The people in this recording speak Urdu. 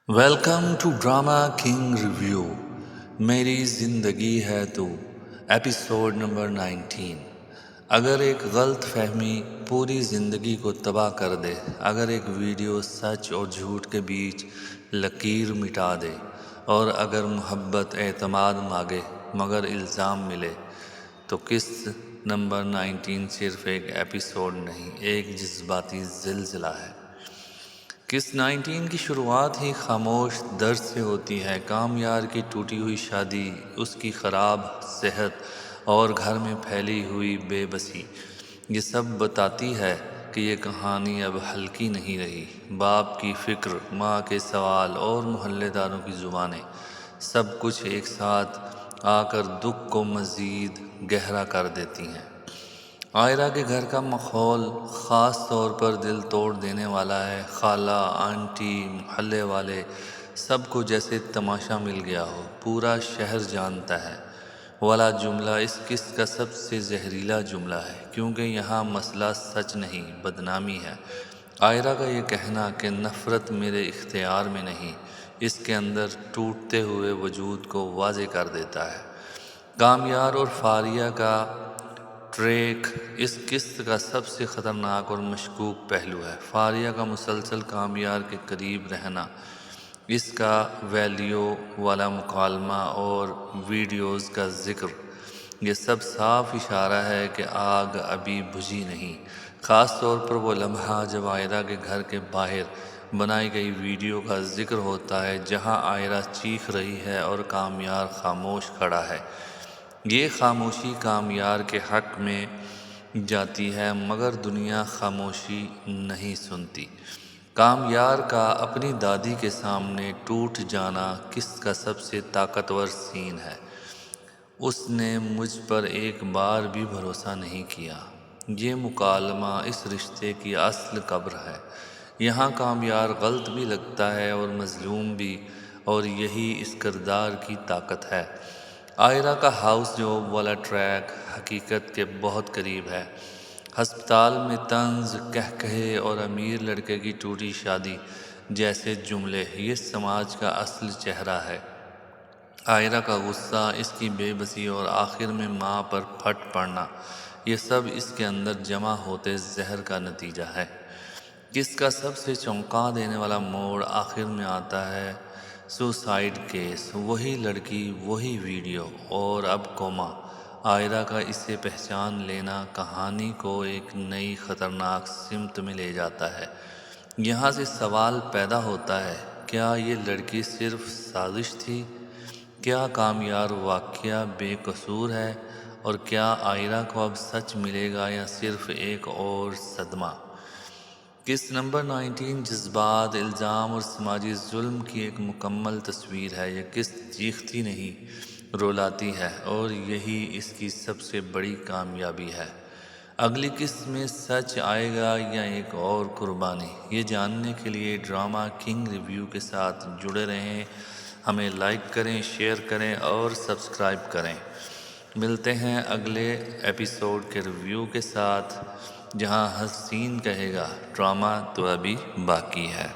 Welcome to drama king review میری زندگی ہے تو ایپیسوڈ نمبر 19۔ اگر ایک غلط فہمی پوری زندگی کو تباہ کر دے، اگر ایک ویڈیو سچ اور جھوٹ کے بیچ لکیر مٹا دے، اور اگر محبت اعتماد مانگے مگر الزام ملے، تو قسط نمبر 19 صرف ایک ایپیسوڈ نہیں، ایک جذباتی زلزلہ ہے۔ قسط 19 کی شروعات ہی خاموش درد سے ہوتی ہے۔ کامیار کی ٹوٹی ہوئی شادی، اس کی خراب صحت اور گھر میں پھیلی ہوئی بے بسی، یہ سب بتاتی ہے کہ یہ کہانی اب ہلکی نہیں رہی۔ باپ کی فکر، ماں کے سوال اور محلے داروں کی زبانیں، سب کچھ ایک ساتھ آ کر دکھ کو مزید گہرا کر دیتی ہیں۔ عائرہ کے گھر کا ماحول خاص طور پر دل توڑ دینے والا ہے۔ خالہ، آنٹی، محلے والے، سب کو جیسے تماشا مل گیا ہو، پورا شہر جانتا ہے والا جملہ اس قسط کا سب سے زہریلا جملہ ہے، کیونکہ یہاں مسئلہ سچ نہیں، بدنامی ہے۔ عائرہ کا یہ کہنا کہ نفرت میرے اختیار میں نہیں، اس کے اندر ٹوٹتے ہوئے وجود کو واضح کر دیتا ہے۔ کامیار اور فاریہ کا ٹریک اس قسط کا سب سے خطرناک اور مشکوک پہلو ہے۔ فاریہ کا مسلسل کامیار کے قریب رہنا، اس کا ویلیو والا مکالمہ اور ویڈیوز کا ذکر، یہ سب صاف اشارہ ہے کہ آگ ابھی بجھی نہیں۔ خاص طور پر وہ لمحہ جب عائرہ کے گھر کے باہر بنائی گئی ویڈیو کا ذکر ہوتا ہے، جہاں عائرہ چیخ رہی ہے اور کامیار خاموش کھڑا ہے۔ یہ خاموشی کامیار کے حق میں جاتی ہے، مگر دنیا خاموشی نہیں سنتی۔ کامیار کا اپنی دادی کے سامنے ٹوٹ جانا قسط کا سب سے طاقتور سین ہے۔ اس نے مجھ پر ایک بار بھی بھروسہ نہیں کیا۔ یہ مکالمہ اس رشتے کی اصل قبر ہے۔ یہاں کامیار غلط بھی لگتا ہے اور مظلوم بھی، اور یہی اس کردار کی طاقت ہے۔ عائرہ کا ہاؤس جاب والا ٹریک حقیقت کے بہت قریب ہے۔ ہسپتال میں طنز، کہکہے اور امیر لڑکے کی ٹوٹی شادی جیسے جملے، یہ سماج کا اصل چہرہ ہے۔ عائرہ کا غصہ، اس کی بے بسی اور آخر میں ماں پر پھٹ پڑنا، یہ سب اس کے اندر جمع ہوتے زہر کا نتیجہ ہے۔ قسط کا سب سے چونکا دینے والا موڑ آخر میں آتا ہے۔ سوسائیڈ کیس، وہی لڑکی، وہی ویڈیو، اور اب کوما۔ عائرہ کا اسے پہچان لینا کہانی کو ایک نئی خطرناک سمت میں لے جاتا ہے۔ یہاں سے سوال پیدا ہوتا ہے، کیا یہ لڑکی صرف سازش تھی؟ کیا کامیار واقعہ بے قصور ہے؟ اور کیا عائرہ کو اب سچ ملے گا یا صرف ایک اور صدمہ؟ قسط نمبر 19 جذبات، الزام اور سماجی ظلم کی ایک مکمل تصویر ہے۔ یہ قسط چیختی نہیں، رولاتی ہے، اور یہی اس کی سب سے بڑی کامیابی ہے۔ اگلی قسط میں سچ آئے گا یا ایک اور قربانی؟ یہ جاننے کے لیے ڈرامہ کنگ ریویو کے ساتھ جڑے رہیں۔ ہمیں لائک کریں، شیئر کریں اور سبسکرائب کریں۔ ملتے ہیں اگلے ایپیسوڈ کے ریویو کے ساتھ، جہاں حسین کہے گا ڈرامہ تو ابھی باقی ہے۔